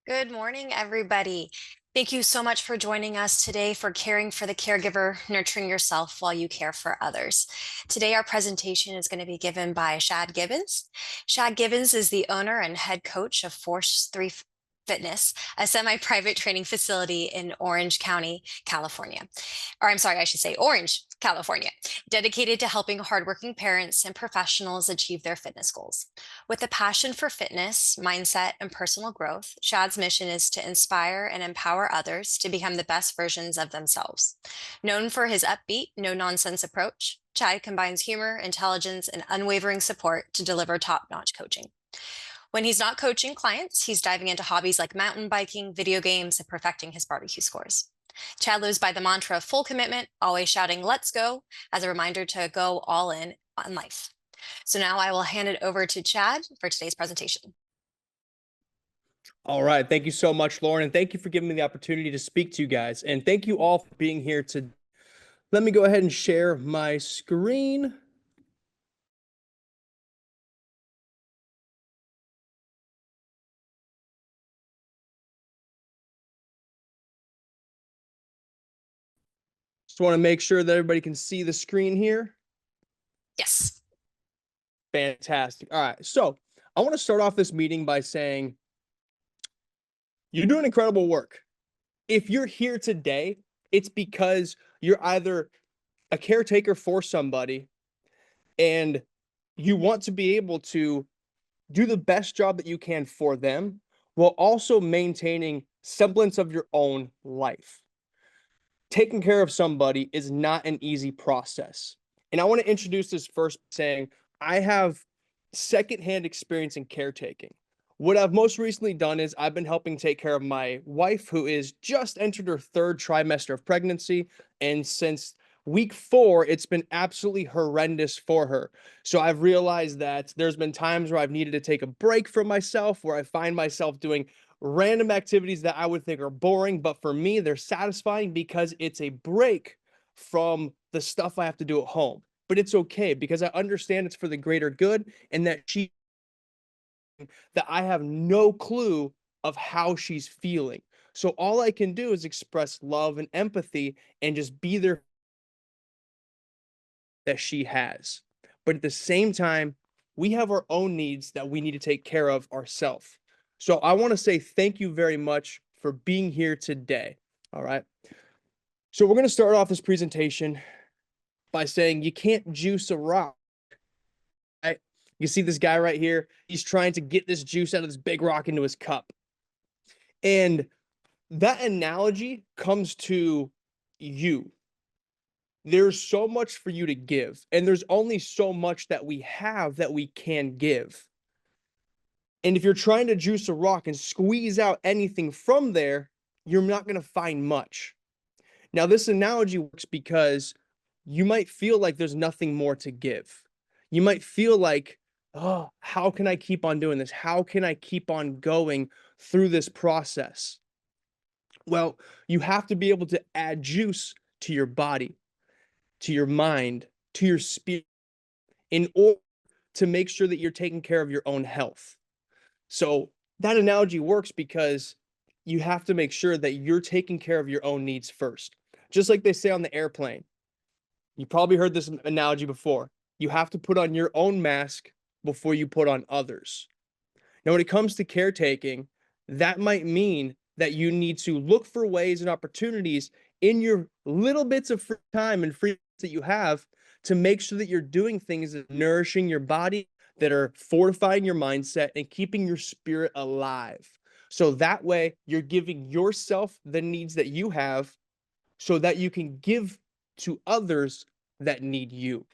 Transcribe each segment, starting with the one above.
Good morning, everybody. Thank you so much for joining us today for Caring for the Caregiver, Nurturing Yourself While You Care for Others. Today, our presentation is going to be given by Shad Gibbons. Shad Gibbons is the owner and head coach of Force 3 Fitness, a semi-private training facility in Orange County, California. Or I'm sorry, I should say Orange, California, dedicated to helping hardworking parents and professionals achieve their fitness goals. With a passion for fitness, mindset, and personal growth, Shad's mission is to inspire and empower others to become the best versions of themselves. Known for his upbeat, no nonsense approach, Chad combines humor, intelligence, and unwavering support to deliver top notch coaching. When he's not coaching clients, he's diving into hobbies like mountain biking, video games, and perfecting his barbecue scores. Chad lives by the mantra of full commitment, always shouting, "Let's go," as a reminder to go all in on life. So now I will hand it over to Chad for today's presentation. All right. Thank you so much, Lauren. And thank you for giving me the opportunity to speak to you guys. And thank you all for being here to let me go ahead and share my screen. Just want to make sure that everybody can see the screen here. Yes. Fantastic. All right. So I want to start off this meeting by saying you're doing incredible work. If you're here today, it's because you're either a caretaker for somebody and you want to be able to do the best job that you can for them while also maintaining semblance of your own life. Taking care of somebody is not an easy process. And I want to introduce this first saying I have secondhand experience in caretaking. What I've most recently done is I've been helping take care of my wife, who is just entered her third trimester of pregnancy. And since week 4, it's been absolutely horrendous for her. So I've realized that there's been times where I've needed to take a break from myself, where I find myself doing random activities that I would think are boring, but for me, they're satisfying because it's a break from the stuff I have to do at home. But it's okay because I understand it's for the greater good and that I have no clue of how she's feeling. So all I can do is express love and empathy and just be there that she has. But at the same time, we have our own needs that we need to take care of ourselves. So I want to say thank you very much for being here today. All right. So we're going to start off this presentation by saying you can't juice a rock. Right? You see this guy right here? He's trying to get this juice out of this big rock into his cup. And that analogy comes to you. There's so much for you to give, and there's only so much that we have that we can give. And if you're trying to juice a rock and squeeze out anything from there, you're not going to find much. Now, this analogy works because you might feel like there's nothing more to give. You might feel like, oh, how can I keep on doing this? How can I keep on going through this process? Well, you have to be able to add juice to your body, to your mind, to your spirit in order to make sure that you're taking care of your own health. So that analogy works because you have to make sure that you're taking care of your own needs first. Just like they say on the airplane. You probably heard this analogy before. You have to put on your own mask before you put on others. Now, when it comes to caretaking, that might mean that you need to look for ways and opportunities in your little bits of free time and free that you have to make sure that you're doing things that are nourishing your body, that are fortifying your mindset, and keeping your spirit alive. So that way, you're giving yourself the needs that you have so that you can give to others that need you.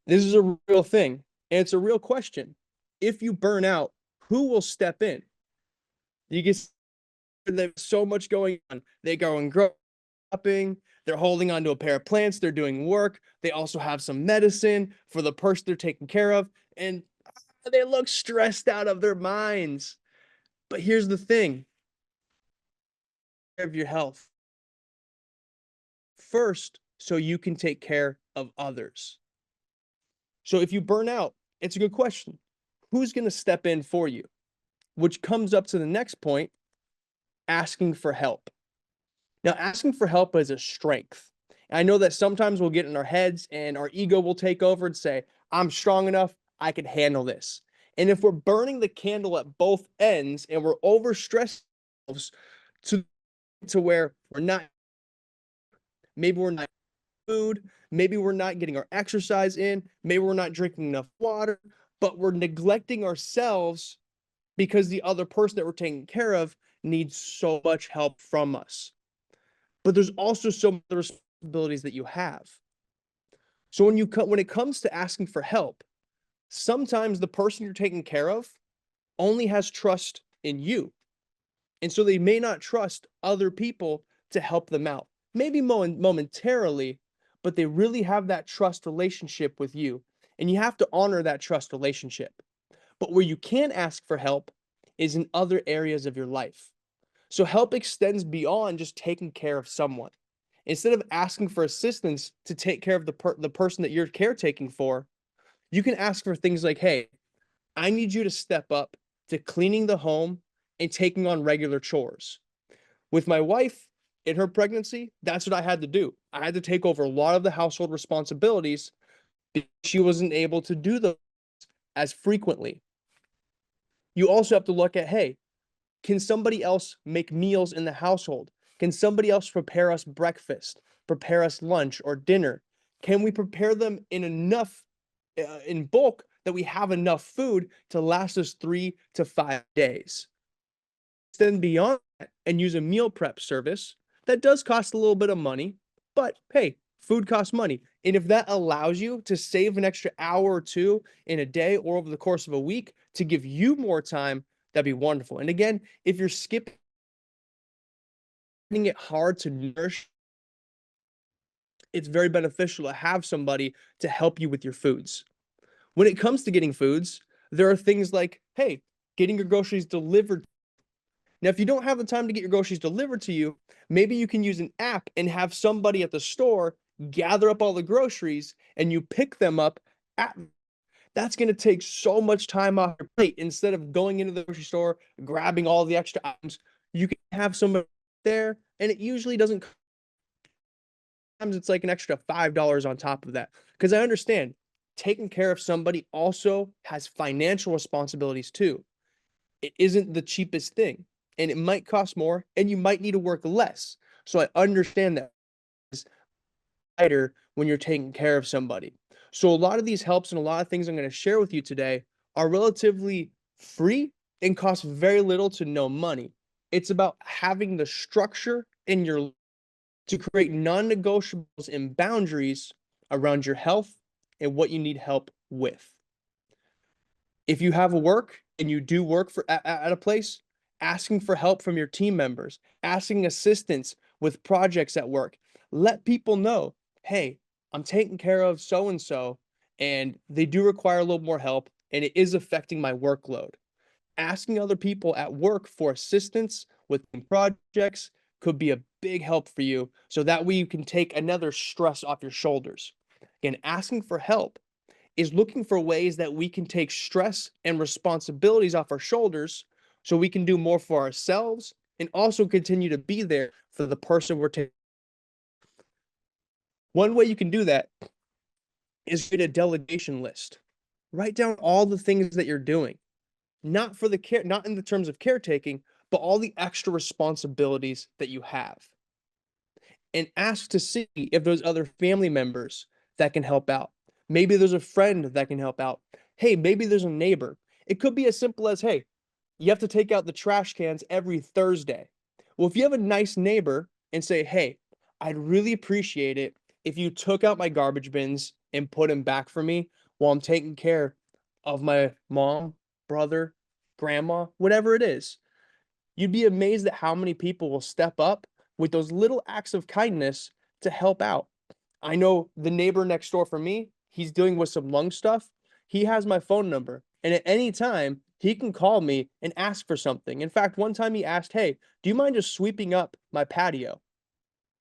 This is a real thing, and it's a real question. If you burn out, who will step in? You get there's so much going on. They go and grow shopping. They're holding on to a pair of plants. They're doing work. They also have some medicine for the person they're taking care of, and they look stressed out of their minds. But here's the thing: of your health first, so you can take care of others. So if you burn out, it's a good question. Who's going to step in for you? which comes up to the next point, asking for help. Now, asking for help is a strength. I know that sometimes we'll get in our heads and our ego will take over and say, I'm strong enough, I can handle this. And if we're burning the candle at both ends and we're overstressed to, to where maybe we're not food, maybe we're not getting our exercise in, maybe we're not drinking enough water, but we're neglecting ourselves because the other person that we're taking care of needs so much help from us. But there's also some other responsibilities that you have. So when it comes to asking for help, sometimes the person you're taking care of only has trust in you. And so they may not trust other people to help them out. Maybe momentarily, but they really have that trust relationship with you. And you have to honor that trust relationship. But where you can ask for help is in other areas of your life. So help extends beyond just taking care of someone. Instead of asking for assistance to take care of the person that you're caretaking for, you can ask for things like, "Hey, I need you to step up to cleaning the home and taking on regular chores." With my wife in her pregnancy, that's what I had to do. I had to take over a lot of the household responsibilities because she wasn't able to do those as frequently. You also have to look at, hey, can somebody else make meals in the household? Can somebody else prepare us breakfast, prepare us lunch or dinner? Can we prepare them in bulk that we have enough food to last us 3 to 5 days? Then beyond that and use a meal prep service that does cost a little bit of money, but hey, food costs money. And if that allows you to save an extra hour or two in a day or over the course of a week to give you more time, that'd be wonderful. And again, if you're skipping it hard to nourish, it's very beneficial to have somebody to help you with your foods. When it comes to getting foods, there are things like, hey, getting your groceries delivered. Now, if you don't have the time to get your groceries delivered to you, maybe you can use an app and have somebody at the store gather up all the groceries and you pick them up at that's going to take so much time off your plate. Instead of going into the grocery store, grabbing all the extra items, you can have somebody there and it usually doesn't sometimes it's like an extra $5 on top of that. Because I understand taking care of somebody also has financial responsibilities too. It isn't the cheapest thing and it might cost more and you might need to work less. So I understand that it's lighter when you're taking care of somebody. So a lot of these helps and a lot of things I'm going to share with you today are relatively free and cost very little to no money. It's about having the structure in your to create non-negotiables and boundaries around your health and what you need help with. If you have a work and you do work at a place, asking for help from your team members, asking assistance with projects at work, let people know, hey, I'm taking care of so and so, and they do require a little more help, and it is affecting my workload. Asking other people at work for assistance with projects could be a big help for you so that way you can take another stress off your shoulders. Again, asking for help is looking for ways that we can take stress and responsibilities off our shoulders so we can do more for ourselves and also continue to be there for the person we're taking. One way you can do that is get a delegation list. Write down all the things that you're doing, not in the terms of caretaking, but all the extra responsibilities that you have. And ask to see if there's other family members that can help out. Maybe there's a friend that can help out. Hey, maybe there's a neighbor. It could be as simple as, hey, you have to take out the trash cans every Thursday. Well, if you have a nice neighbor and say, hey, I'd really appreciate it if you took out my garbage bins and put them back for me while I'm taking care of my mom, brother, grandma, whatever it is. You'd be amazed at how many people will step up with those little acts of kindness to help out. I know the neighbor next door from me, he's dealing with some lung stuff. He has my phone number, and at any time, he can call me and ask for something. In fact, one time he asked, hey, do you mind just sweeping up my patio?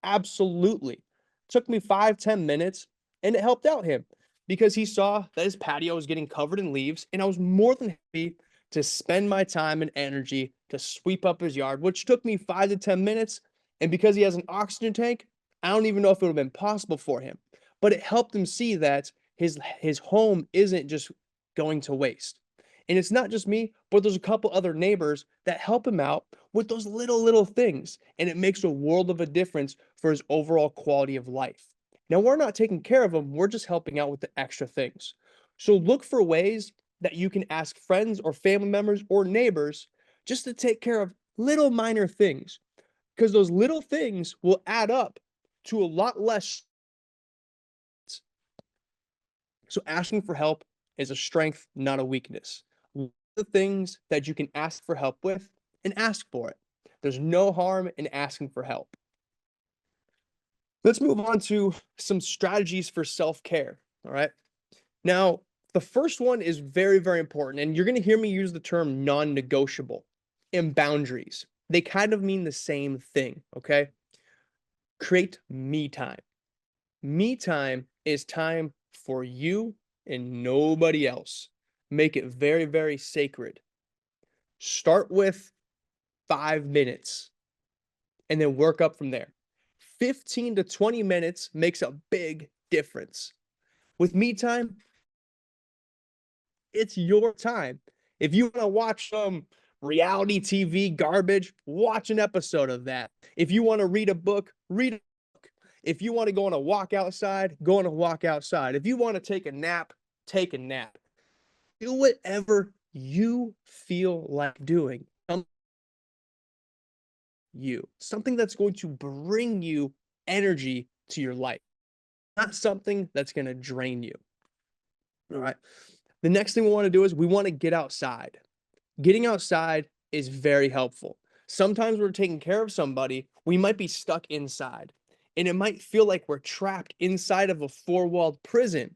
Absolutely. Took me 5, 10 minutes, and it helped out him because he saw that his patio was getting covered in leaves, and I was more than happy to spend my time and energy to sweep up his yard, which took me 5 to 10 minutes. And because he has an oxygen tank, I don't even know if it would have been possible for him. But it helped him see that his home isn't just going to waste. And it's not just me, but there's a couple other neighbors that help him out with those little things. And it makes a world of a difference for his overall quality of life. Now, we're not taking care of him, we're just helping out with the extra things. So look for ways that you can ask friends or family members or neighbors just to take care of little minor things, because those little things will add up to a lot less. So asking for help is a strength, not a weakness. Look at the things that you can ask for help with and ask for it. There's no harm in asking for help. Let's move on to some strategies for self-care. All right. Now, the first one is very important, and you're going to hear me use the term non-negotiable and boundaries. They kind of mean the same thing. Okay. Create me time. Me time is time for you and nobody else. Make it very sacred. Start with 5 minutes and then work up from there. 15 to 20 minutes makes a big difference. With me time, it's your time. If you want to watch some reality TV garbage, watch an episode of that. If you want to read a book, read a book. If you want to go on a walk outside, go on a walk outside. If you want to take a nap, take a nap. Do whatever you feel like doing. Something that's going to bring you energy to your life, not something that's going to drain you. All right. The next thing we want to do is we want to get outside. Getting outside is very helpful. Sometimes we're taking care of somebody, we might be stuck inside, and it might feel like we're trapped inside of a four-walled prison.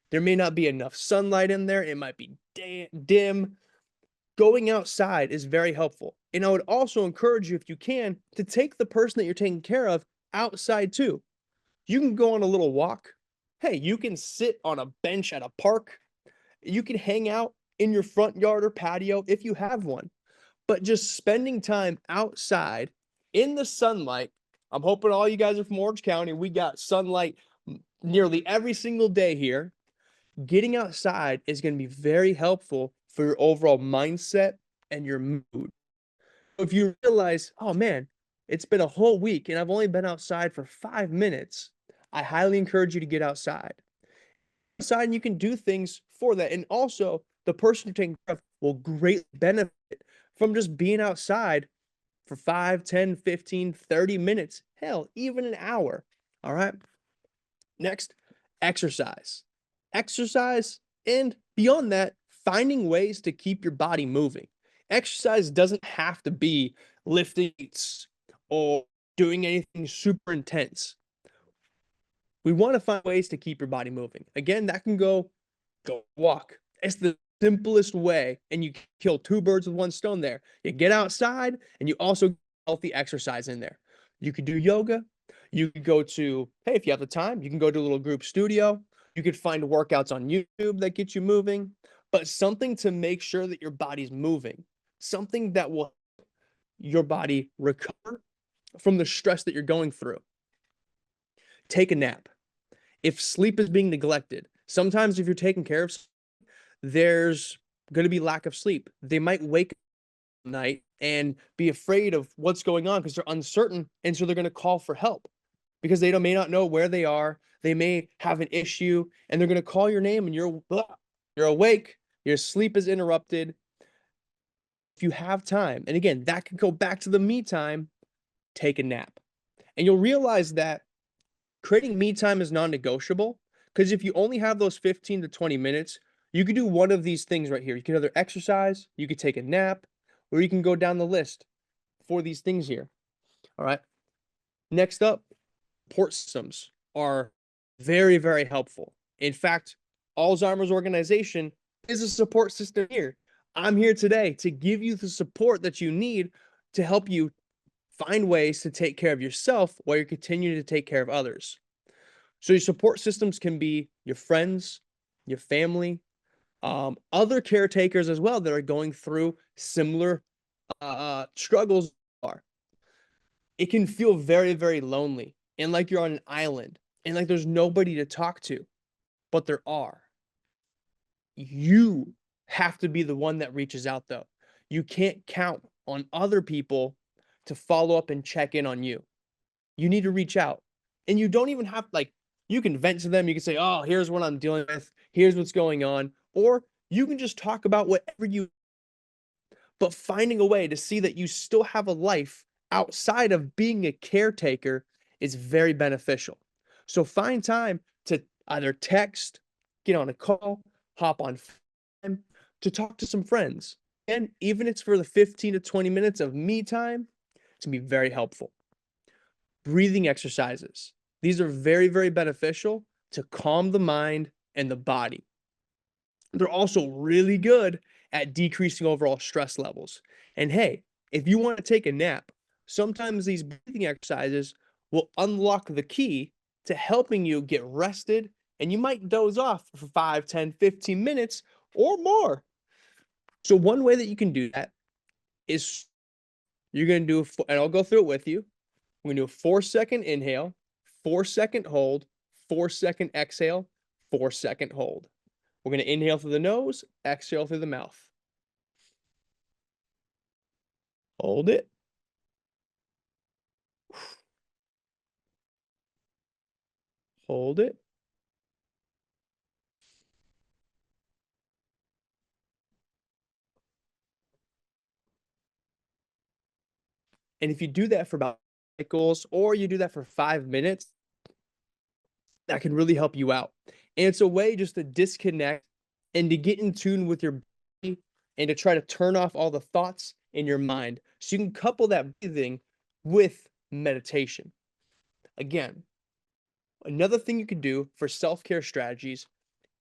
There may not be enough sunlight in there, it might be dim. Going outside is very helpful. And I would also encourage you, if you can, to take the person that you're taking care of outside too. You can go on a little walk. Hey, you can sit on a bench at a park. You can hang out in your front yard or patio if you have one. But just spending time outside in the sunlight. I'm hoping all you guys are from Orange County. We got sunlight nearly every single day here. Getting outside is going to be very helpful for your overall mindset and your mood. If you realize, oh man, it's been a whole week and I've only been outside for 5 minutes, I highly encourage you to get outside. Outside, and you can do things for that. And also, the person you're taking care of will greatly benefit from just being outside for 5, 10, 15, 30 minutes, hell, even an hour. All right. Next, exercise. Exercise, and beyond that, finding ways to keep your body moving. Exercise doesn't have to be lifting weights or doing anything super intense. We want to find ways to keep your body moving. Again, that can go walk. It's the simplest way, and you kill two birds with one stone there. You get outside, and you also get healthy exercise in there. You could do yoga. You could go to, hey, if you have the time, you can go to a little group studio. You could find workouts on YouTube that get you moving, but something to make sure that your body's moving, something that will help your body recover from the stress that you're going through. Take a nap. If sleep is being neglected, sometimes if you're taking care of, there's going to be lack of sleep. They might wake up at night and be afraid of what's going on because they're uncertain, and so they're going to call for help because they may not know where they are. They may have an issue, and they're going to call your name, and you're awake. Your sleep is interrupted. If you have time, and again, that can go back to the me time, take a nap. And you'll realize that creating me time is non-negotiable, because if you only have those 15 to 20 minutes, you could do one of these things right here. You could either exercise, you could take a nap, or you can go down the list for these things here. All right. Next up, support systems are very helpful. In fact, Alzheimer's organization is a support system here. I'm here today to give you the support that you need to help you find ways to take care of yourself while you're continuing to take care of others. So your support systems can be your friends, your family, Other caretakers as well that are going through similar struggles are. It can feel very, very lonely and like you're on an island and like there's nobody to talk to, but there are. You have to be the one that reaches out though. You can't count on other people to follow up and check in on you. You need to reach out. And you don't even have like you can vent to them. You can say, "Oh, here's what I'm dealing with. Here's what's going on." Or you can just talk about whatever you but finding a way to see that you still have a life outside of being a caretaker is very beneficial. So find time to either text, get on a call, hop on time to talk to some friends. And even if it's for the 15 to 20 minutes of me time, it's gonna be very helpful. Breathing exercises. These are very, very beneficial to calm the mind and the body. They're also really good at decreasing overall stress levels. And hey, if you want to take a nap, sometimes these breathing exercises will unlock the key to helping you get rested and you might doze off for 5, 10, 15 minutes or more. So one way that you can do that is you're going to do, and I'll go through it with you. We're going to do a 4-second inhale, 4-second hold, 4-second exhale, 4-second hold. We're going to inhale through the nose, exhale through the mouth. Hold it. Hold it. And if you do that for about cycles or you do that for 5 minutes, that can really help you out. And it's a way just to disconnect and to get in tune with your body and to try to turn off all the thoughts in your mind. So you can couple that breathing with meditation. Again, another thing you can do for self-care strategies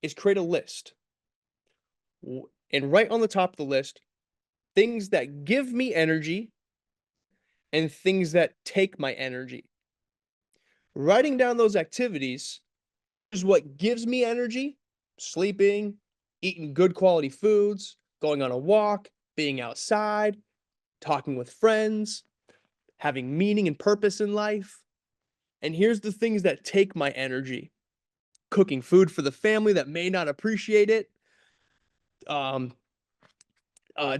is create a list. And right on the top of the list, things that give me energy and things that take my energy. Writing down those activities is what gives me energy, sleeping, eating good quality foods, going on a walk, being outside, talking with friends, having meaning and purpose in life. And here's the things that take my energy: cooking food for the family that may not appreciate it, um,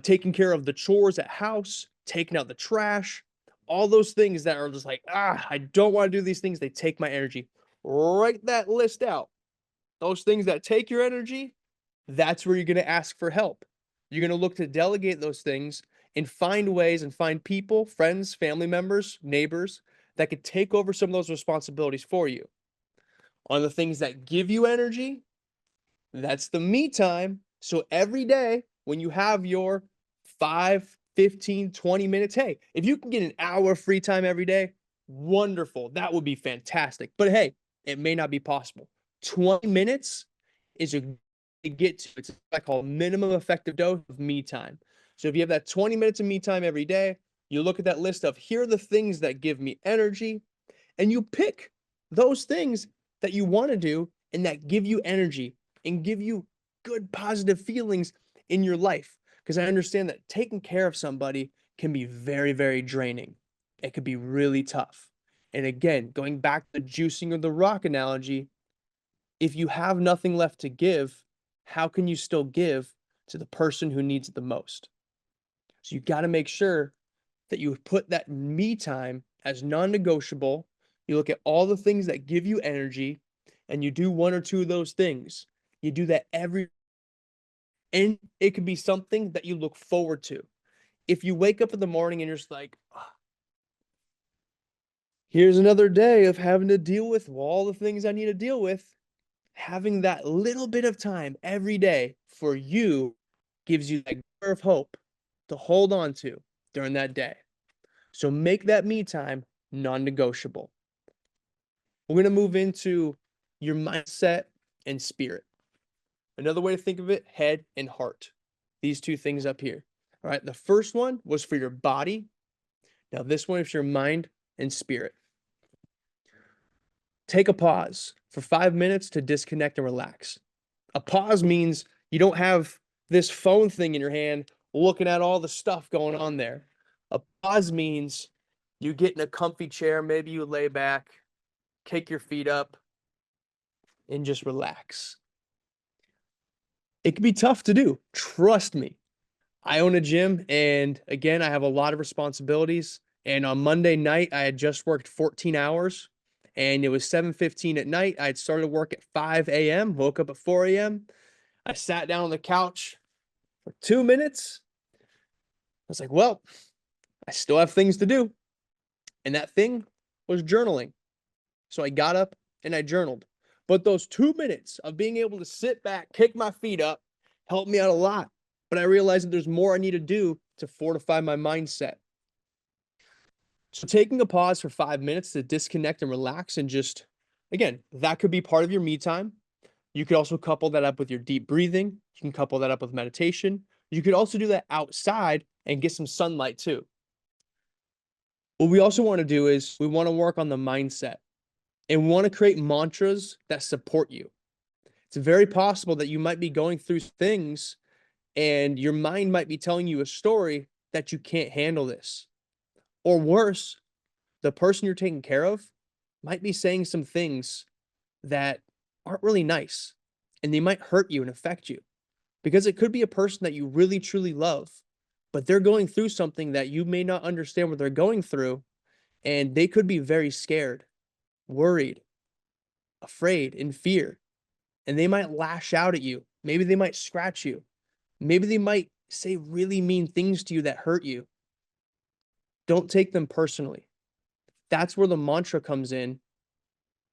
taking care of the chores at house, taking out the trash, all those things that are just like, I don't want to do these things. They take my energy. Write that list out. Those things that take your energy, that's where you're going to ask for help. You're going to look to delegate those things and find ways and find people, friends, family members, neighbors that could take over some of those responsibilities for you. On the things that give you energy, that's the me time. So every day when you have your 5, 15, 20 minutes, hey, if you can get an hour free time every day, wonderful. That would be fantastic. But hey, it may not be possible. 20 minutes is a to get to. It's what I call minimum effective dose of me time. So if you have that 20 minutes of me time every day, you look at that list of here are the things that give me energy, and you pick those things that you want to do and that give you energy and give you good positive feelings in your life. Because I understand that taking care of somebody can be very, very draining. It could be really tough. And again, going back to the juicing or the rock analogy, if you have nothing left to give, how can you still give to the person who needs it the most? So you got to make sure that you put that me time as non-negotiable. You look at all the things that give you energy and you do one or two of those things. You do that and it could be something that you look forward to. If you wake up in the morning and you're just like, here's another day of having to deal with all the things I need to deal with, having that little bit of time every day for you gives you that glimmer of hope to hold on to during that day. So make that me time non-negotiable. We're going to move into your mindset and spirit. Another way to think of it, head and heart. These two things up here. All right. The first one was for your body. Now this one is your mind and spirit. Take a pause for 5 minutes to disconnect and relax. A pause means You don't have this phone thing in your hand looking at all the stuff going on there. A pause means you get in a comfy chair, maybe you lay back, kick your feet up, and just relax. It can be tough to do. Trust me. I own a gym, and again, I have a lot of responsibilities. And on Monday night, I had just worked 14 hours, and it was 7:15 at night. I had started work at 5 a.m., woke up at 4 a.m. I sat down on the couch for 2 minutes. I was like, well, I still have things to do. And that thing was journaling. So I got up and I journaled. But those 2 minutes of being able to sit back, kick my feet up, helped me out a lot. But I realized that there's more I need to do to fortify my mindset. So taking a pause for 5 minutes to disconnect and relax and just, again, that could be part of your me time. You could also couple that up with your deep breathing. You can couple that up with meditation. You could also do that outside and get some sunlight too. What we also want to do is we want to work on the mindset and we want to create mantras that support you. It's very possible that you might be going through things and your mind might be telling you a story that you can't handle this. Or worse, the person you're taking care of might be saying some things that aren't really nice and they might hurt you and affect you because it could be a person that you really truly love, but they're going through something that you may not understand what they're going through, and they could be very scared, worried, afraid, in fear, and they might lash out at you. Maybe they might scratch you. Maybe they might say really mean things to you that hurt you. Don't take them personally. That's where the mantra comes in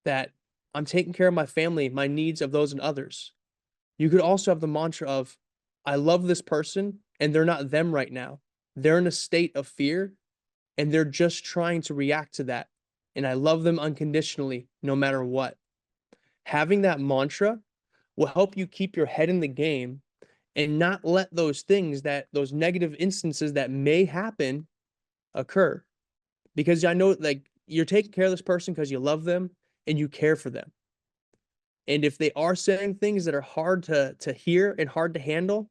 that I'm taking care of my family, my needs of those and others. You could also have the mantra of, I love this person and they're not them right now. They're in a state of fear and they're just trying to react to that. And I love them unconditionally, no matter what. Having that mantra will help you keep your head in the game and not let those things those negative instances that may happen occur. Because I know like you're taking care of this person because you love them and you care for them. And if they are saying things that are hard to hear and hard to handle,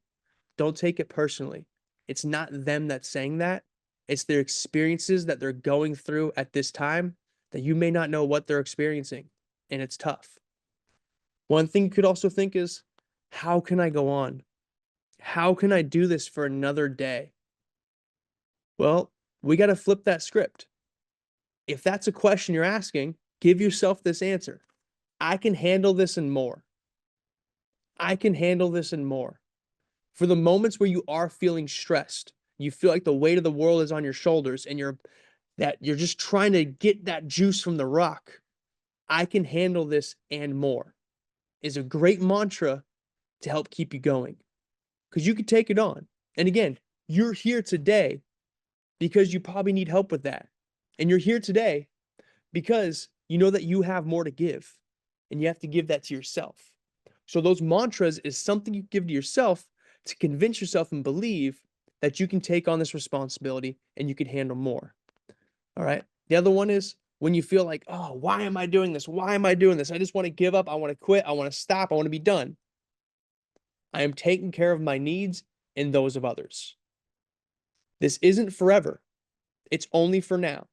don't take it personally. It's not them that's saying that. It's their experiences that they're going through at this time that you may not know what they're experiencing. And it's tough. One thing you could also think is, how can I go on? How can I do this for another day? Well, we got to flip that script. If that's a question you're asking, give yourself this answer. I can handle this and more. I can handle this and more. For the moments where you are feeling stressed, you feel like the weight of the world is on your shoulders and you're just trying to get that juice from the rock. I can handle this and more is a great mantra to help keep you going because you can take it on. And again, you're here today because you probably need help with that. And you're here today because you know that you have more to give and you have to give that to yourself. So those mantras is something you give to yourself to convince yourself and believe that you can take on this responsibility and you can handle more. All right. The other one is when you feel like, oh, why am I doing this? Why am I doing this? I just want to give up. I want to quit. I want to stop. I want to be done. I am taking care of my needs and those of others. This isn't forever. It's only for now.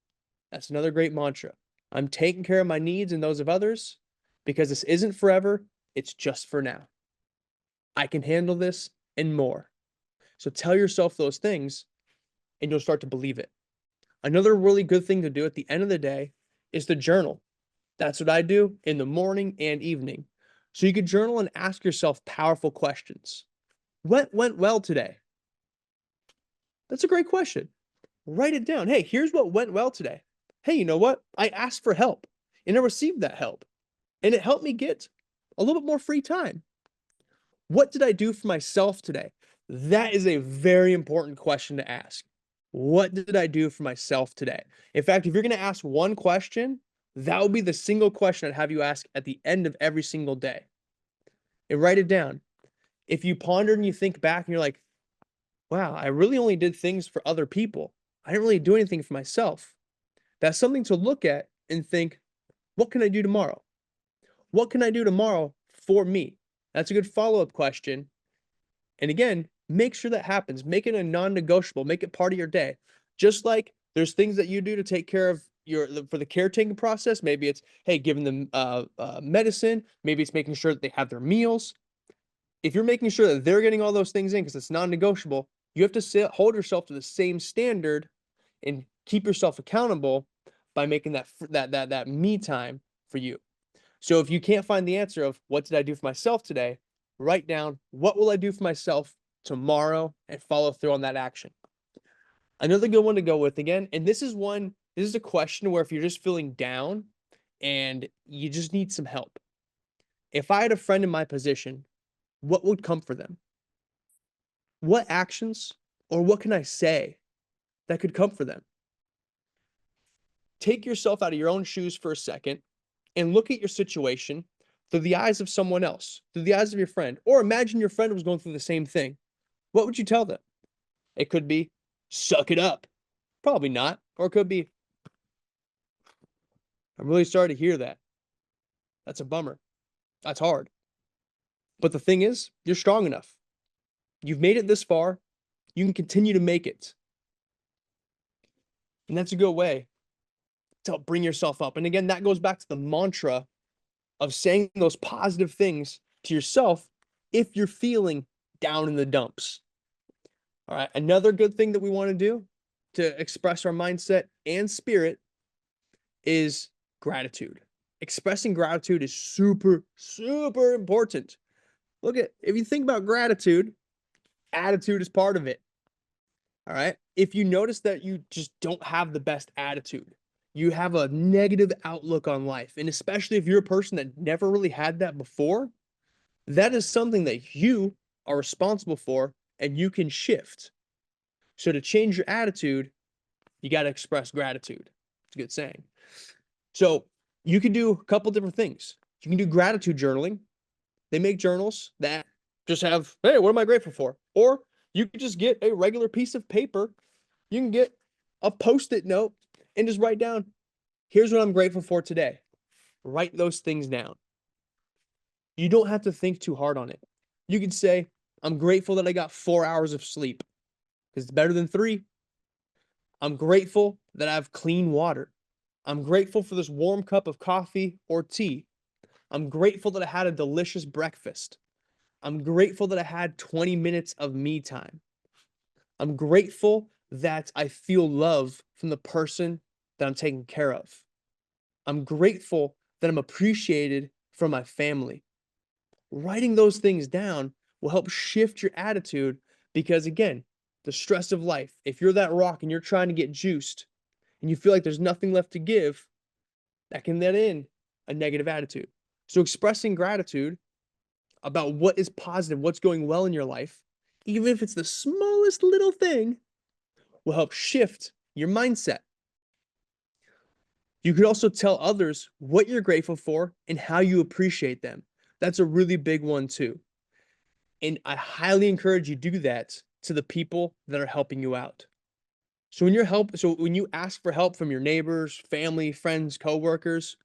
That's another great mantra. I'm taking care of my needs and those of others because this isn't forever. It's just for now. I can handle this and more. So tell yourself those things and you'll start to believe it. Another really good thing to do at the end of the day is to journal. That's what I do in the morning and evening. So you could journal and ask yourself powerful questions. What went well today? That's a great question. Write it down. Hey, here's what went well today. Hey, you know what? I asked for help and I received that help. And it helped me get a little bit more free time. What did I do for myself today? That is a very important question to ask. What did I do for myself today? In fact, if you're going to ask one question, that would be the single question I'd have you ask at the end of every single day. And write it down. If you ponder and you think back and you're like, wow, I really only did things for other people. I didn't really do anything for myself. That's something to look at and think, what can I do tomorrow? What can I do tomorrow for me? That's a good follow-up question. And again, make sure that happens. Make it a non-negotiable. Make it part of your day. Just like there's things that you do to take care of for the caretaking process. Maybe it's, hey, giving them medicine. Maybe it's making sure that they have their meals. If you're making sure that they're getting all those things in because it's non-negotiable, you have to hold yourself to the same standard and keep yourself accountable by making that me time for you. So if you can't find the answer of what did I do for myself today, write down what will I do for myself tomorrow and follow through on that action. Another good one to go with again, and this is a question where if you're just feeling down and you just need some help. If I had a friend in my position, what would comfort them? What actions or what can I say that could comfort them? Take yourself out of your own shoes for a second and look at your situation through the eyes of someone else, through the eyes of your friend, or imagine your friend was going through the same thing. What would you tell them? It could be, suck it up. Probably not. Or it could be, I'm really sorry to hear that. That's a bummer. That's hard. But the thing is, you're strong enough. You've made it this far. You can continue to make it. And that's a good way to help bring yourself up. And again, that goes back to the mantra of saying those positive things to yourself if you're feeling down in the dumps. All right. Another good thing that we want to do to express our mindset and spirit is gratitude. Expressing gratitude is super, super important. If you think about gratitude, attitude is part of it. All right. If you notice that you just don't have the best attitude, you have a negative outlook on life, and especially if you're a person that never really had that before, that is something that you are responsible for and you can shift. So to change your attitude, you got to express gratitude. It's a good saying. So you can do a couple different things. You can do gratitude journaling. They make journals that just have, hey, what am I grateful for? Or you can just get a regular piece of paper. You can get a Post-it note and just write down, here's what I'm grateful for today. Write those things down. You don't have to think too hard on it. You could say, I'm grateful that I got 4 hours of sleep because it's better than 3. I'm grateful that I have clean water. I'm grateful for this warm cup of coffee or tea. I'm grateful that I had a delicious breakfast. I'm grateful that I had 20 minutes of me time. I'm grateful that I feel love from the person that I'm taking care of. I'm grateful that I'm appreciated from my family. Writing those things down will help shift your attitude because, again, the stress of life, if you're that rock and you're trying to get juiced and you feel like there's nothing left to give, that can let in a negative attitude. So expressing gratitude about what is positive, what's going well in your life, even if it's the smallest little thing, will help shift your mindset. You could also tell others what you're grateful for and how you appreciate them. That's a really big one too. And I highly encourage you do that to the people that are helping you out. So when you ask for help from your neighbors, family, friends, coworkers,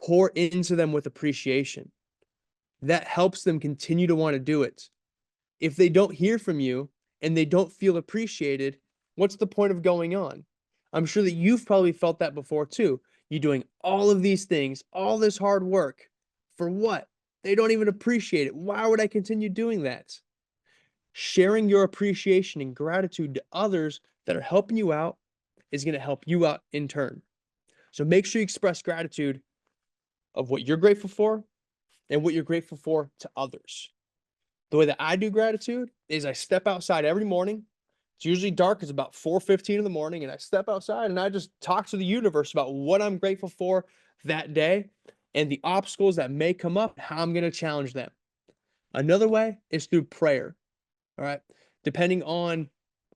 pour into them with appreciation. That helps them continue to want to do it. If they don't hear from you and they don't feel appreciated, what's the point of going on? I'm sure that you've probably felt that before too. You're doing all of these things, all this hard work for what? They don't even appreciate it. Why would I continue doing that? Sharing your appreciation and gratitude to others that are helping you out is going to help you out in turn. So make sure you express gratitude of what you're grateful for and what you're grateful for to others. The way that I do gratitude is I step outside every morning. It's usually dark. It's about 4:15 in the morning, and I step outside and I just talk to the universe about what I'm grateful for that day and the obstacles that may come up, how I'm going to challenge them. Another way is through prayer. All right. Depending on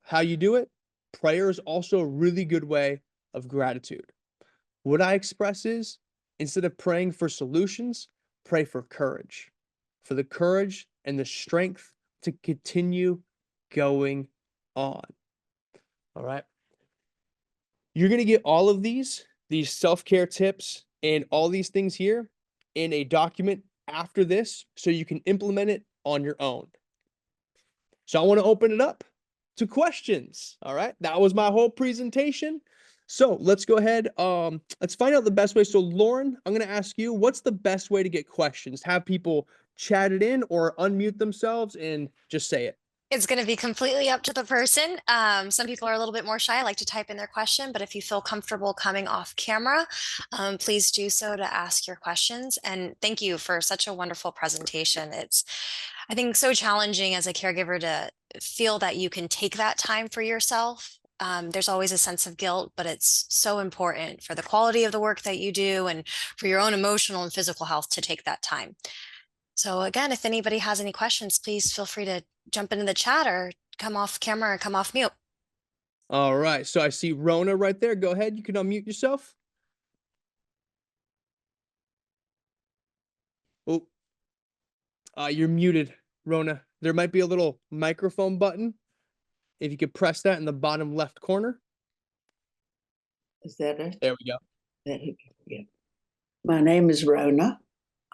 how you do it, prayer is also a really good way of gratitude. What I express is instead of praying for solutions, pray for courage, for the courage and the strength to continue going on. All right. You're going to get all of these self-care tips and all these things here in a document after this so you can implement it on your own. So I want to open it up to questions. All right. That was my whole presentation. So let's go ahead. Let's find out the best way. So Lauren, I'm going to ask you, what's the best way to get questions? Have people chat it in or unmute themselves and just say it? It's going to be completely up to the person. Some people are a little bit more shy, like to type in their question, but if you feel comfortable coming off camera, please do so to ask your questions. And thank you for such a wonderful presentation. It's, I think, so challenging as a caregiver to feel that you can take that time for yourself. There's always a sense of guilt, but it's so important for the quality of the work that you do and for your own emotional and physical health to take that time. So again, if anybody has any questions, please feel free to jump into the chat or come off camera or come off mute. All right. So I see Rona right there. Go ahead. You can unmute yourself. Oh, you're muted, Rona. There might be a little microphone button. If you could press that in the bottom left corner. Is that it? There we go. Yeah. My name is Rona.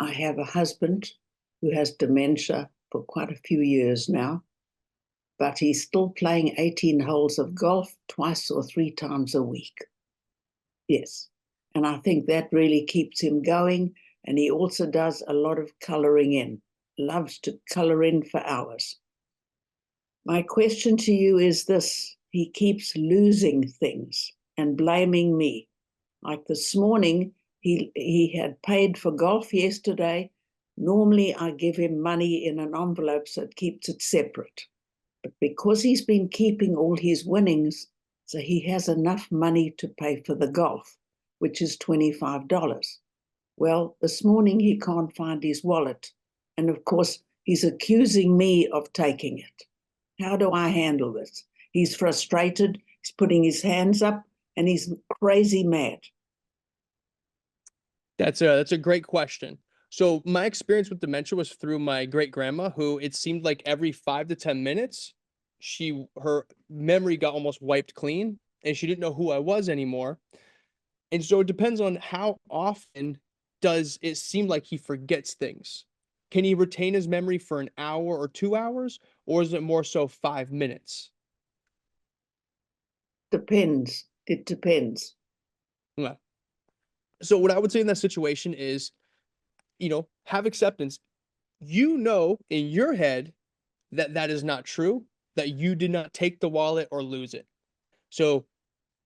I have a husband who has dementia for quite a few years now, but he's still playing 18 holes of golf twice or three times a week. Yes. And I think that really keeps him going. And he also does a lot of coloring in, loves to color in for hours. My question to you is this: he keeps losing things and blaming me. Like this morning, he had paid for golf yesterday. Normally, I give him money in an envelope so it keeps it separate. But because he's been keeping all his winnings, so he has enough money to pay for the golf, which is $25. Well, this morning he can't find his wallet. And of course, he's accusing me of taking it. How do I handle this? He's frustrated, he's putting his hands up, and he's crazy mad. That's a great question. So my experience with dementia was through my great grandma, who it seemed like every 5 to 10 minutes, her memory got almost wiped clean, and she didn't know who I was anymore. And so it depends on how often does it seem like he forgets things. Can he retain his memory for an hour or 2 hours, or is it more so 5 minutes? Depends. It depends. Yeah. So what I would say in that situation is, have acceptance. You know in your head that that is not true, that you did not take the wallet or lose it. So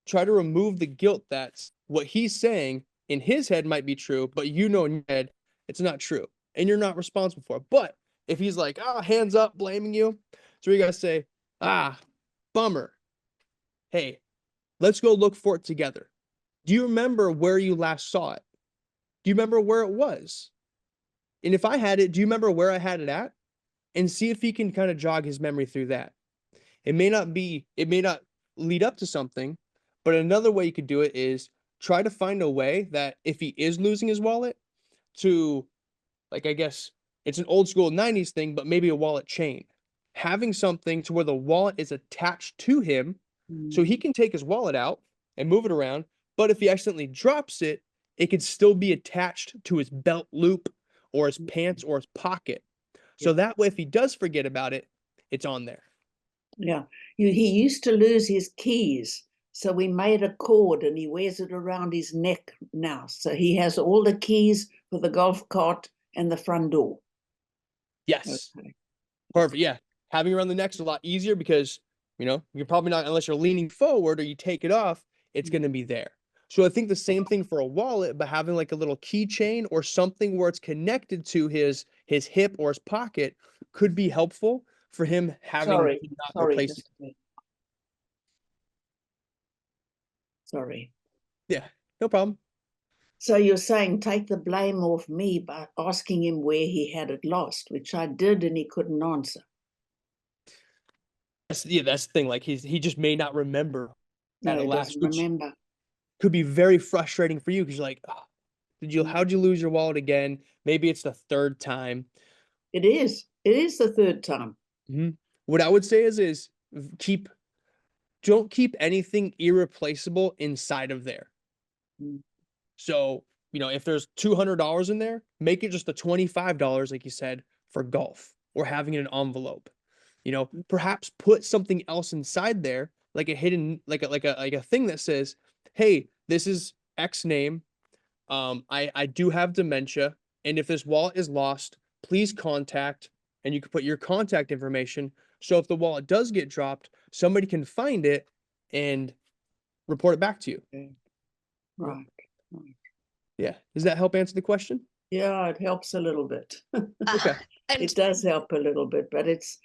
try to remove the guilt that's what he's saying in his head might be true, but you know in your head it's not true and you're not responsible for it. But if he's like, hands up, blaming you, so you gotta say, bummer. Hey, let's go look for it together. Do you remember where you last saw it? Do you remember where it was? And if I had it, do you remember where I had it at? And see if he can kind of jog his memory through that. It may not lead up to something, but another way you could do it is try to find a way that if he is losing his wallet to, like, I guess it's an old school 90s thing, but maybe a wallet chain. Having something to where the wallet is attached to him so he can take his wallet out and move it around. But if he accidentally drops it, it could still be attached to his belt loop or his pants or his pocket. So that way, if he does forget about it, it's on there. Yeah. He used to lose his keys. So we made a cord and he wears it around his neck now. So he has all the keys for the golf cart and the front door. Yes. Okay. Perfect. Yeah. Having it around the neck is a lot easier because, you're probably not, unless you're leaning forward or you take it off, it's going to be there. So I think the same thing for a wallet, but having like a little keychain or something where it's connected to his hip or his pocket could be helpful for him having to not replace it. Just a minute. Sorry. Yeah, no problem. So you're saying take the blame off me by asking him where he had it lost, which I did and he couldn't answer. That's the thing. Like he just may not remember No, at a he last, doesn't which remember. could be very frustrating for you because you're like, how'd you lose your wallet again? Maybe it's the third time. It is. It is the third time. Mm-hmm. What I would say is don't keep anything irreplaceable inside of there. Mm. So, if there's $200 in there, make it just the $25, like you said, for golf or having it in an envelope. Perhaps put something else inside there, like a hidden, like a thing that says, "Hey, this is X name. I do have dementia, and if this wallet is lost, please contact." And you can put your contact information. So if the wallet does get dropped, somebody can find it and report it back to you. Okay. Right. Right. Yeah. Does that help answer the question? Yeah, it helps a little bit. Okay. And It does help a little bit, but it's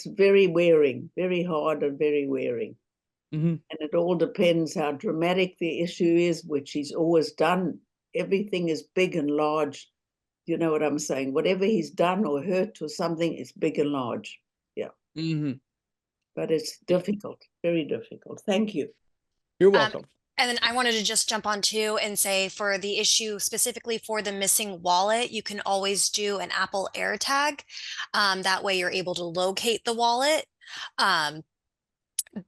very wearing, very hard and very wearing. Mhm. And it all depends how dramatic the issue is, which he's always done. Everything is big and large. You know what I'm saying? Whatever he's done or hurt or something is big and large. Yeah. Mhm. But it's Yeah. difficult, very difficult. Thank you. You're um, welcome. and then I wanted to just jump on too and say for the issue specifically for the missing wallet, you can always do an Apple AirTag. That way you're able to locate the wallet. Um,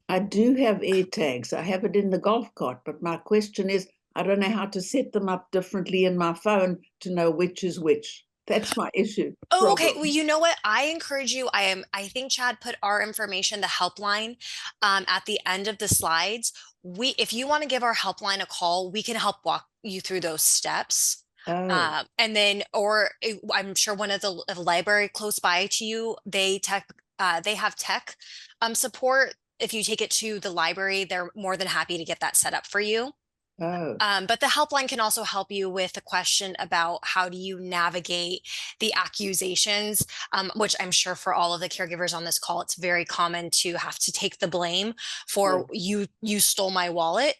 I do have air tags. I have it in the golf cart, but my question is, I don't know how to set them up differently in my phone to know which is which. That's my issue. Oh, okay. Problem. Well, you know what? I encourage you. I think Chad put our information, the helpline, at the end of the slides. If you want to give our helpline a call, we can help walk you through those steps. Oh, And then, or I'm sure one of the library close by to you, they have tech, support. If you take it to the library, they're more than happy to get that set up for you. oh, But the helpline can also help you with a question about how do you navigate the accusations, which I'm sure for all of the caregivers on this call, it's very common to have to take the blame yeah, for you stole my wallet.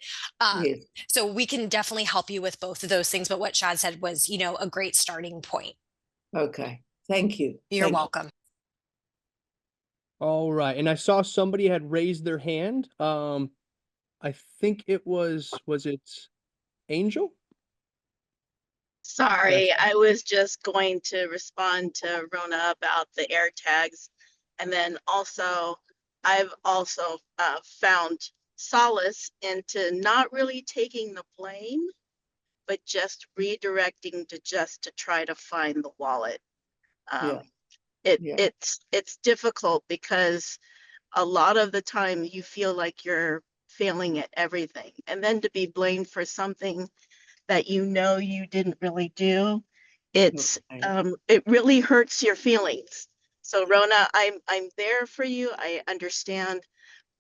yes. So we can definitely help you with both of those things. But what Chad said was, a great starting point. Okay. Thank you. You're Thank you. welcome. All right. And I saw somebody had raised their hand. I think was it Angel? Sorry, Yes. I was just going to respond to Rona about the air tags. And then also, I've also found solace into not really taking the blame, but just redirecting to try to find the wallet. Yeah, Um, yeah, it's difficult because a lot of the time you feel like you're failing at everything. And then to be blamed for something that you didn't really do, okay. it really hurts your feelings. So Rona, I'm there for you. I understand,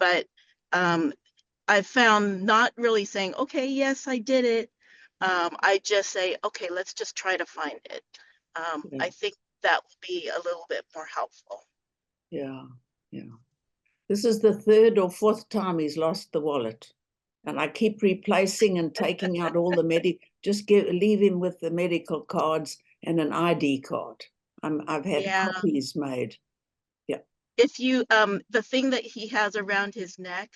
but um, I found not really saying, okay, yes, I did it. I just say, okay, let's just try to find it. Yeah, I think that will be a little bit more helpful. yeah, yeah. This is the third or fourth time he's lost the wallet. And I keep replacing and taking out all the just leave him with the medical cards and an ID card. I've had Yeah. copies made. Yeah. If you the thing that he has around his neck,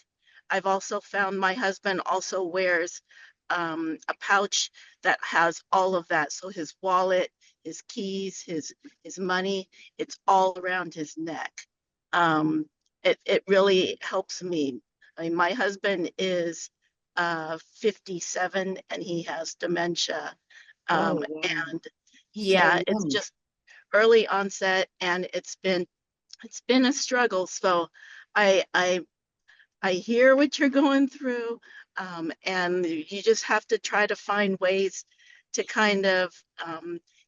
I've also found my husband also wears a pouch that has all of that. So his wallet, his keys, his money, it's all around his neck. It really helps me. I mean, my husband is 57 and he has dementia. Oh, wow. And So yeah, it's young. just early onset and it's been a struggle. So I I I hear what you're going through, and you just have to try to find ways to kind of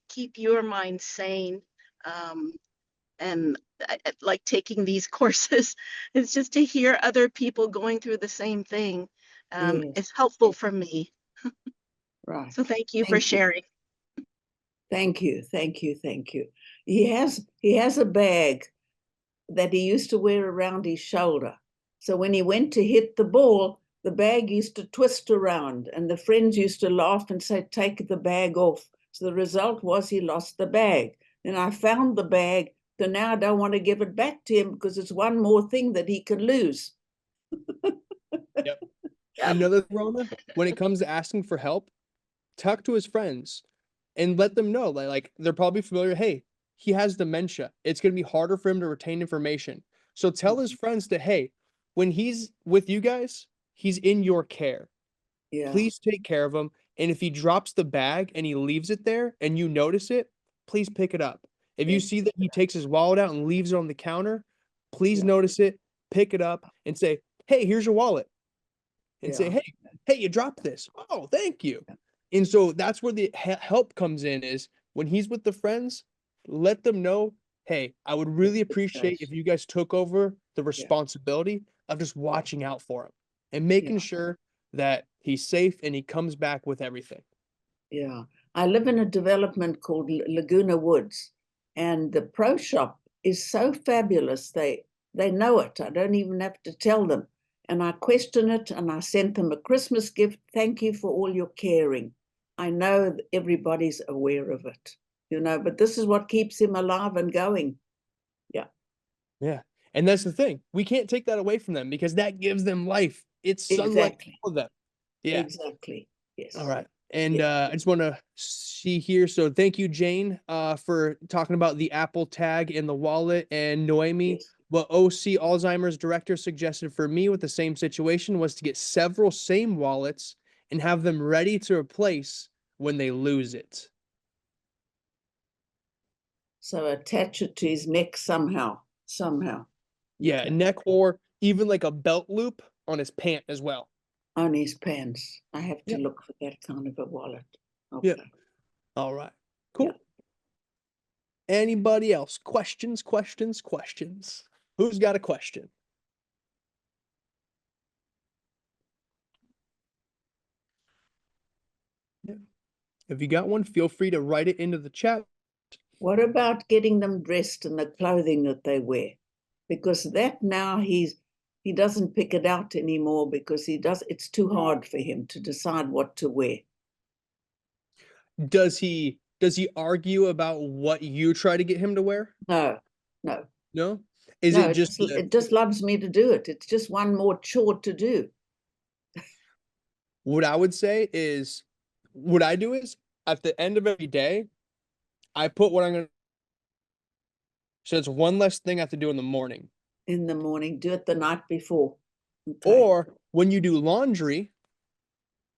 keep your mind sane. Um, and like taking these courses, it's just to hear other people going through the same thing. Yes. It's helpful for me. Right. So thank you for Thank you. sharing. Thank you. Thank you. Thank you. He has a bag that he used to wear around his shoulder. So when he went to hit the ball, the bag used to twist around, and the friends used to laugh and say, "Take the bag off." So the result was he lost the bag. Then I found the bag, so now I don't want to give it back to him because it's one more thing that he can lose. Yep. Yep. Another thing, Rona, when it comes to asking for help, talk to his friends and let them know like they're probably familiar. Hey, he has dementia. It's going to be harder for him to retain information. So tell his friends that, hey, when he's with you guys, he's in your care. Yeah, Please take care of him. And if he drops the bag and he leaves it there and you notice it, please pick it up. If you yeah, see that he takes his wallet out and leaves it on the counter, please Yeah. notice it, pick it up, and say, "Hey, here's your wallet," and say, Yeah. "Hey, you dropped this. Oh, thank you." Yeah. And so that's where the help comes in, is when he's with the friends, let them know, "Hey, I would really appreciate if you guys took over the Yeah. responsibility of just watching out for him and making Yeah. sure that he's safe and he comes back with everything." Yeah. I live in a development called Laguna Woods, and the pro shop is so fabulous. They know it. I don't even have to tell them. And I question it, and I sent them a Christmas gift. Thank you for all your caring. I know that everybody's aware of it, but this is what keeps him alive and going. Yeah. Yeah. And that's the thing. We can't take that away from them because that gives them life. It's sunlight Exactly. for them. Yeah. Exactly. All Yes. right. And Yes. I just want to see here. So thank you, Jane, for talking about the Apple tag in the wallet. And Noemi, Yes. what OC Alzheimer's director suggested for me with the same situation was to get several same wallets and have them ready to replace when they lose it. So attach it to his neck somehow. Somehow. Yeah, Okay. neck, or even like a belt loop on his pant as well. On his pants. I have to Yeah. look for that kind of a wallet. Yeah. Okay. All right. Yeah. Cool. Anybody else? Questions, questions, questions. Who's got a question? Yeah. If you got one, feel free to write it into the chat. What about getting them dressed in the clothing that they wear? Because that now he doesn't pick it out anymore because it's too hard for him to decide what to wear. Does he argue about what you try to get him to wear? No, no, No? Is no, it just it just loves me to do it. It's just one more chore to do. what I would say is what I do is at the end of every day, I put what I'm gonna, so it's one less thing I have to do in the morning. In the morning, do it the night before. Okay. Or when you do laundry,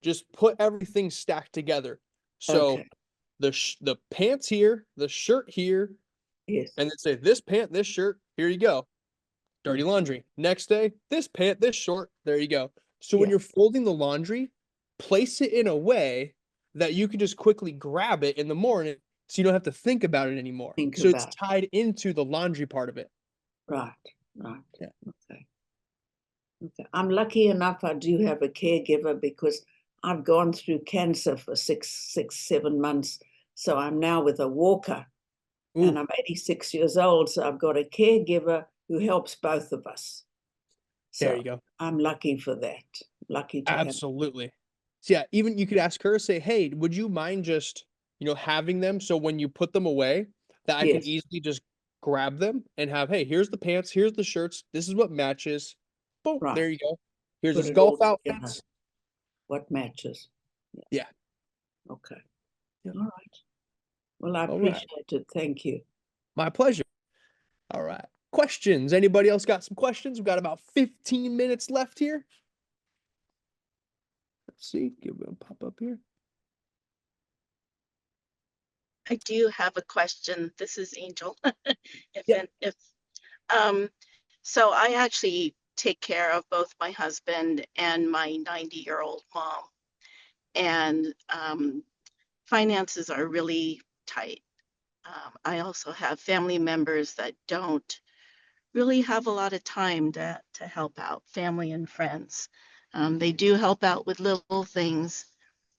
just put everything stacked together. So Okay. the pants here, the shirt here, Yes. and then say this pant, this shirt, here you go. Dirty Okay. laundry. Next day, this pant, this short, there you go. So when Yeah. you're folding the laundry, place it in a way that you can just quickly grab it in the morning so you don't have to think about it anymore. Think So it's about. tied into the laundry part of it. Right. Right. Yeah. Okay. Okay. I'm lucky enough I do have a caregiver because I've gone through cancer for 7 months. So I'm now with a walker and Ooh, I'm 86 years old. So I've got a caregiver who helps both of us. there So you go. I'm lucky for that. Lucky to have. Absolutely. So yeah, even you could ask her, say, hey, would you mind just, having them so when you put them away, that I can Yes. easily just grab them and have, hey, here's the pants, here's the shirts, this is what matches. Boom, Right. there you go. Here's Put his it all golf together. outfits. What matches. Yeah. Okay. Yeah. All right. Well, I All right. appreciate it. Thank you. My pleasure. All right. Questions? Anybody else got some questions? We've got about 15 minutes left here. Let's see. Give it a pop up here. I do have a question. This is Angel. If Yeah. and if so I actually take care of both my husband and my 90-year-old mom. And finances are really tight. I also have family members that don't really have a lot of time to help out, family and friends. They do help out with little things,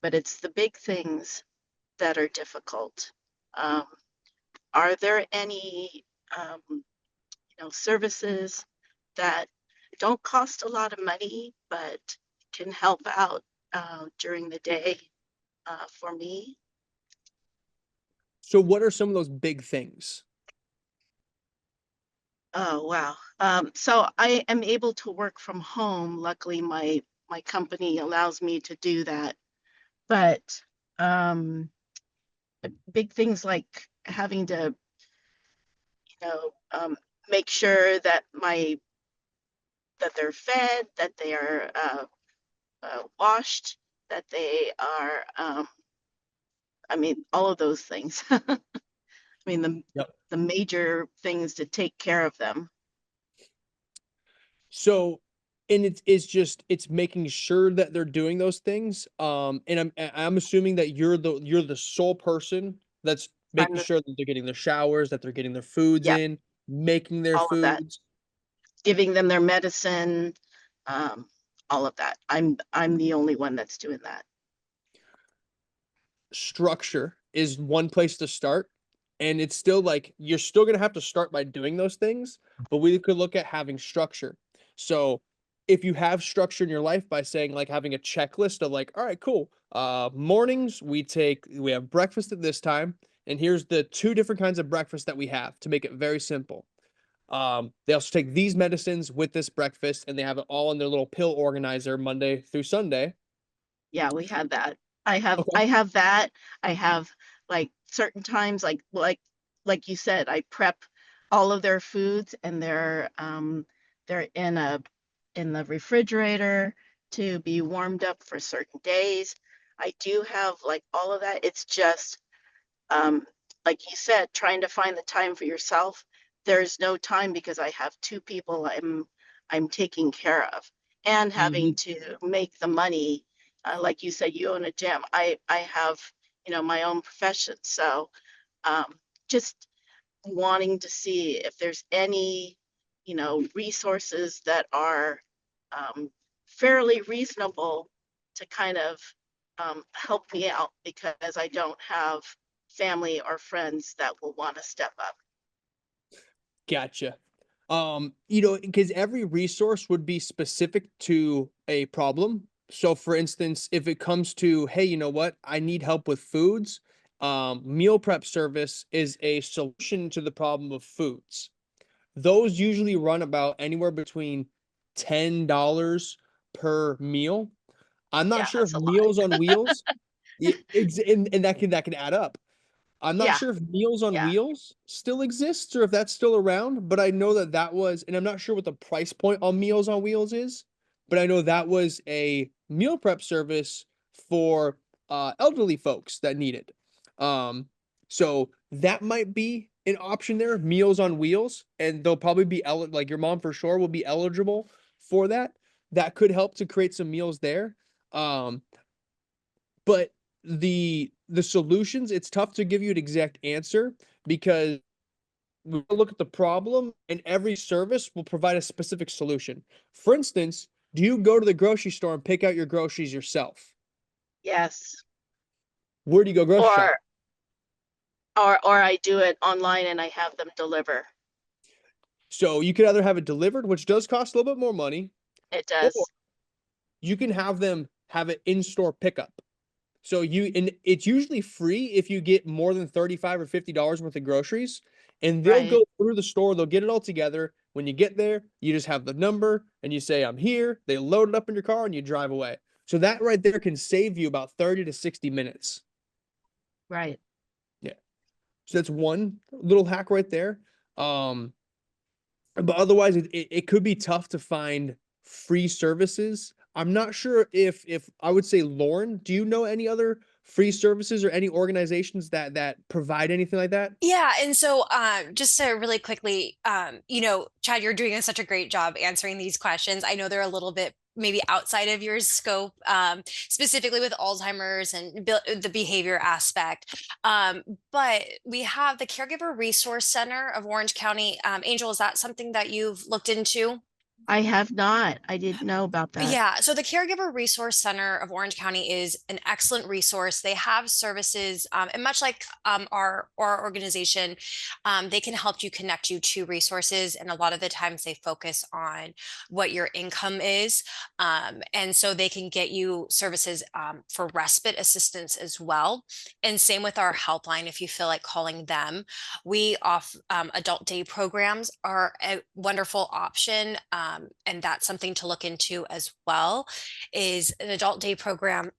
but it's the big things that are difficult. Um, are there any services that don't cost a lot of money but can help out during the day for me? So what are some of those big things? Oh, wow. So I am able to work from home. Luckily, my company allows me to do that. But um, big things like having to, you know, um, make sure that they're fed, that they are washed, that they are, I mean, all of those things. I mean, Yep. the major things to take care of them. So, and it's making sure that they're doing those things. And I'm assuming that you're the sole person that's I'm making the, sure that they're getting their showers, that they're getting their foods yep, in, making their all of that, foods. giving them their medicine, um, all of that. I'm the only one that's doing that. Structure is one place to start. And it's still like you're still gonna have to start by doing those things, but we could look at having structure. So if you have structure in your life by saying like having a checklist of like, all right, cool. Mornings we have breakfast at this time, and here's the two different kinds of breakfast that we have to make it very simple. They also take these medicines with this breakfast, and they have it all in their little pill organizer Monday through Sunday. Yeah, we had that. Okay. I have that. I have like certain times like you said, I prep all of their foods and they're in the refrigerator to be warmed up for certain days. I do have like all of that. It's just um like you said, trying to find the time for yourself. There's no time because I have two people I'm taking care of and having Mhm. to make the money. Like you said, you own a gym. I have, you know, my own profession. So um, just wanting to see if there's any, you know, resources that are fairly reasonable to kind of help me out because I don't have family or friends that will want to step up. Gotcha. Because every resource would be specific to a problem. So, for instance, if it comes to, hey, you know what, I need help with foods, meal prep service is a solution to the problem of foods. Those usually run about anywhere between $10 per meal. I'm not Yeah, sure if that's a lot. Meals on Wheels, and that can add up. I'm not Yeah, sure if Meals on yeah, Wheels still exists or if that's still around, but I know that that was, and I'm not sure what the price point on Meals on Wheels is, but I know that was a meal prep service for elderly folks that need it. Um, so that might be an option there, Meals on Wheels, and they'll probably be like your mom for sure will be eligible for that. That could help to create some meals there. Um, but the solutions, it's tough to give you an exact answer because we look at the problem and every service will provide a specific solution. For instance, do you go to the grocery store and pick out your groceries yourself? yes. Where do you go grocery shop? Or or I do it online and I have them deliver. So you could either have it delivered, which does cost a little bit more money, It or does. you can have them have it in-store pickup. So and it's usually free if you get more than 35 or $50 worth of groceries, and they'll Right, go through the store, they'll get it all together. When you get there, you just have the number and you say, I'm here. They load it up in your car and you drive away. So that right there can save you about 30 to 60 minutes. right. Yeah. So that's one little hack right there. Um, but otherwise it could be tough to find free services. I'm not sure if I would say, Lauren, do you know any other free services or any organizations that provide anything like that? Yeah, and so just to really quickly, Chad, you're doing such a great job answering these questions. I know they're a little bit maybe outside of your scope, specifically with Alzheimer's and the behavior aspect. But we have the Caregiver Resource Center of Orange County. Angel, is that something that you've looked into? I have not. I didn't know about that. Yeah, so the Caregiver Resource Center of Orange County is an excellent resource. They have services, and much like our organization, they can help you connect you to resources. And a lot of the times they focus on what your income is, and so they can get you services for respite assistance as well. And same with our helpline. If you feel like calling them, we off adult day programs are a wonderful option, and that's something to look into as well. Is an adult day program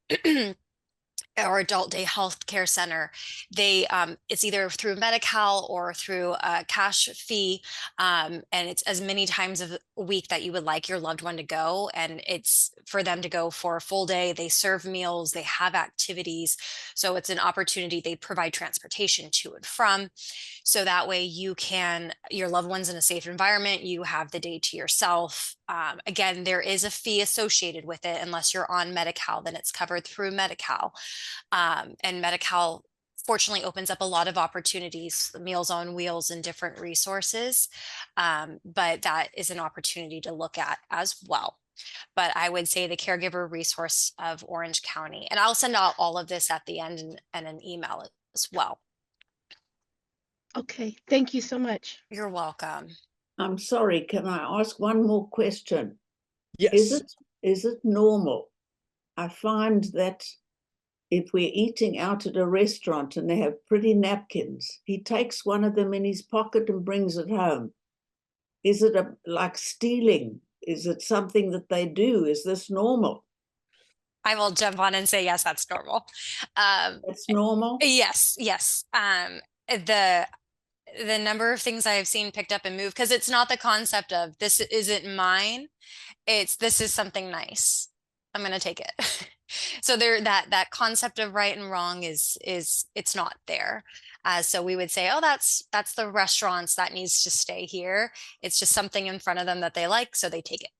or adult day health care center. They it's either through Medi-Cal or through a cash fee, and it's as many times a week that you would like your loved one to go, and it's for them to go for a full day. They serve meals, they have activities, so it's an opportunity. They provide transportation to and from, so that way you can, your loved ones in a safe environment, you have the day to yourself. Again, there is a fee associated with it. Unless you're on Medi-Cal, then it's covered through Medi-Cal. And Medi-Cal fortunately opens up a lot of opportunities, Meals on Wheels and different resources. But that is an opportunity to look at as well. But I would say the caregiver resource of Orange County, and I'll send out all of this at the end and an email as well. Okay, thank you so much. You're welcome. I'm sorry, can I ask one more question? Yes. Is it normal? I find that if we're eating out at a restaurant and they have pretty napkins, he takes one of them in his pocket and brings it home. Is it like stealing? Is it something that they do? Is this normal? I will jump on and say, yes, that's normal. That's normal? Yes, yes. The number of things I have seen picked up and moved, because it's not the concept of this isn't mine. It's this is something nice. I'm gonna take it. So there, that concept of right and wrong is it's not there. So we would say, oh, that's the restaurants that needs to stay here. It's just something in front of them that they like, so they take it.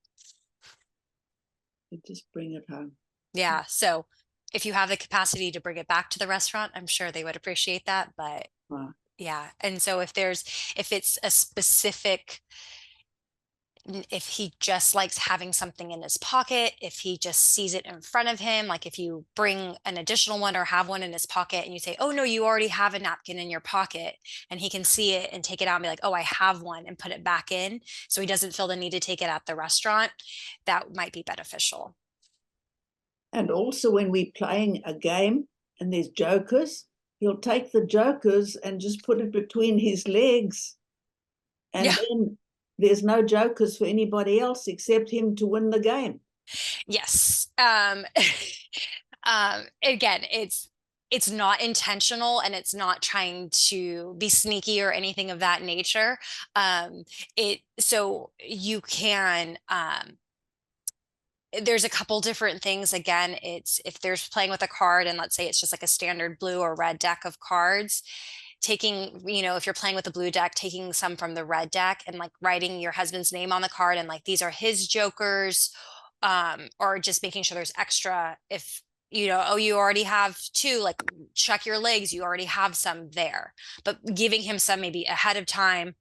You just bring it home. Yeah. So if you have the capacity to bring it back to the restaurant, I'm sure they would appreciate that. But Right. yeah. And so if it's a specific, if he just likes having something in his pocket, if he just sees it in front of him, like if you bring an additional one or have one in his pocket and you say, oh no, you already have a napkin in your pocket, and he can see it and take it out and be like, oh, I have one, and put it back in, so he doesn't feel the need to take it at the restaurant, that might be beneficial. And also when we're playing a game and there's jokers, he'll take the jokers and just put it between his legs. And Yeah. then there's no jokers for anybody else except him to win the game. Yes. Again, it's not intentional, and it's not trying to be sneaky or anything of that nature. So you can, there's a couple different things. Again, it's if there's playing with a card, and let's say it's just like a standard blue or red deck of cards, taking, if you're playing with the blue deck, taking some from the red deck and like writing your husband's name on the card and like these are his jokers, or just making sure there's extra. If oh, you already have two, like check your legs, you already have some there, but giving him some maybe ahead of time,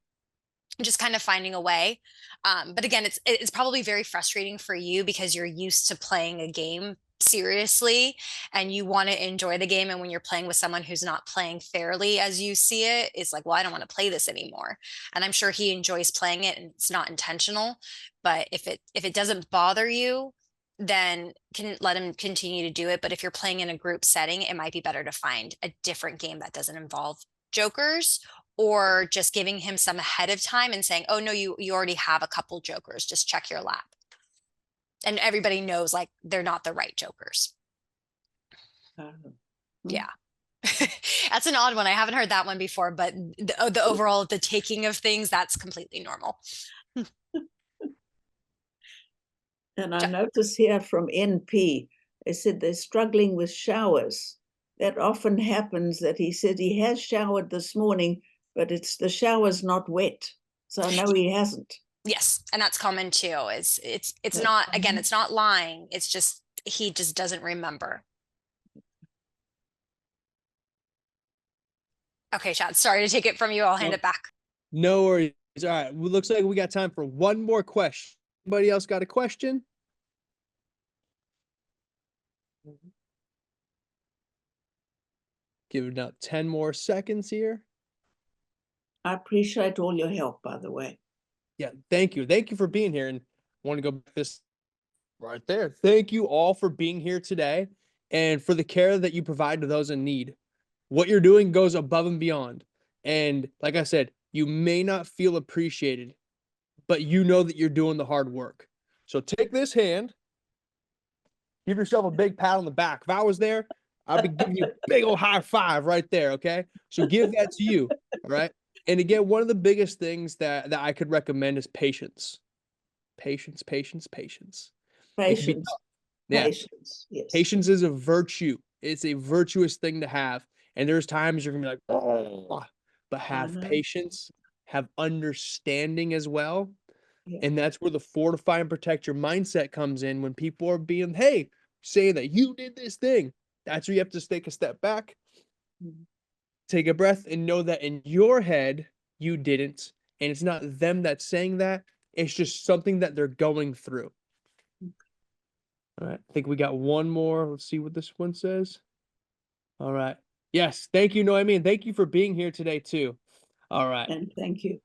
just kind of finding a way. But again, it's probably very frustrating for you because you're used to playing a game seriously and you want to enjoy the game, and when you're playing with someone who's not playing fairly as you see it, it's like, well, I don't want to play this anymore. And I'm sure he enjoys playing it and it's not intentional, but if it doesn't bother you, then can let him continue to do it. But if you're playing in a group setting, it might be better to find a different game that doesn't involve jokers, or just giving him some ahead of time and saying, oh no, you already have a couple jokers, just check your lap. And everybody knows like they're not the right jokers. Yeah. That's an odd one. I haven't heard that one before, but the overall, the taking of things, that's completely normal. And I notice here from NP, they said they're struggling with showers. That often happens, that he said he has showered this morning, but the shower's not wet. So I know he hasn't. Yes. And that's common too. It's not, again, it's not lying. It's just, he just doesn't remember. Okay, Chad, sorry to take it from you. I'll hand it back. No worries. All right. Well, looks like we got time for one more question. Anybody else got a question? Give it about 10 more seconds here. I appreciate all your help, by the way. Yeah, thank you. Thank you for being here. And I want to go back this right there. Thank you all for being here today and for the care that you provide to those in need. What you're doing goes above and beyond. And like I said, you may not feel appreciated, but you know that you're doing the hard work. So take this hand, give yourself a big pat on the back. If I was there, I'll be giving you a big old high five right there. Okay. So give that to you. All right. And again, one of the biggest things that I could recommend is patience. Patience, patience, patience. It can be Patience, tough. Yeah. patience, yes. Patience is a virtue. It's a virtuous thing to have. And there's times you're gonna be like, oh, but have know. patience, have understanding as well. Yeah. And that's where the fortify and protect your mindset comes in when people are being, hey, saying that you did this thing. That's where you have to take a step back, Mhm. take a breath, and know that in your head, you didn't. And it's not them that's saying that. It's just something that they're going through. All right. I think we got one more. Let's see what this one says. All right. Yes. Thank you, Noemi. And thank you for being here today, too. All right. And thank you.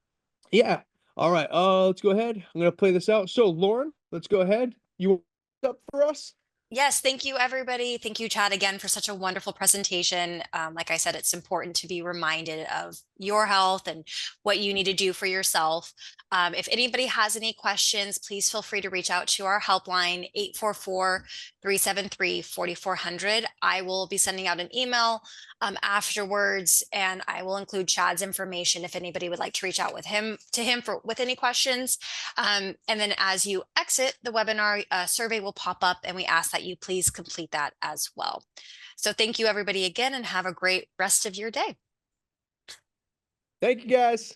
Yeah. All right. Let's go ahead. I'm going to play this out. So, Lauren, let's go ahead. You up for us? Yes, thank you, everybody. Thank you, Chad, again for such a wonderful presentation. Like I said, it's important to be reminded of your health and what you need to do for yourself. If anybody has any questions, please feel free to reach out to our helpline, 844-373-4400. I will be sending out an email afterwards, and I will include Chad's information if anybody would like to reach out with him with any questions. And then as you exit the webinar, a survey will pop up, and we ask that you please complete that as well. So thank you, everybody, again, and have a great rest of your day. Thank you, guys.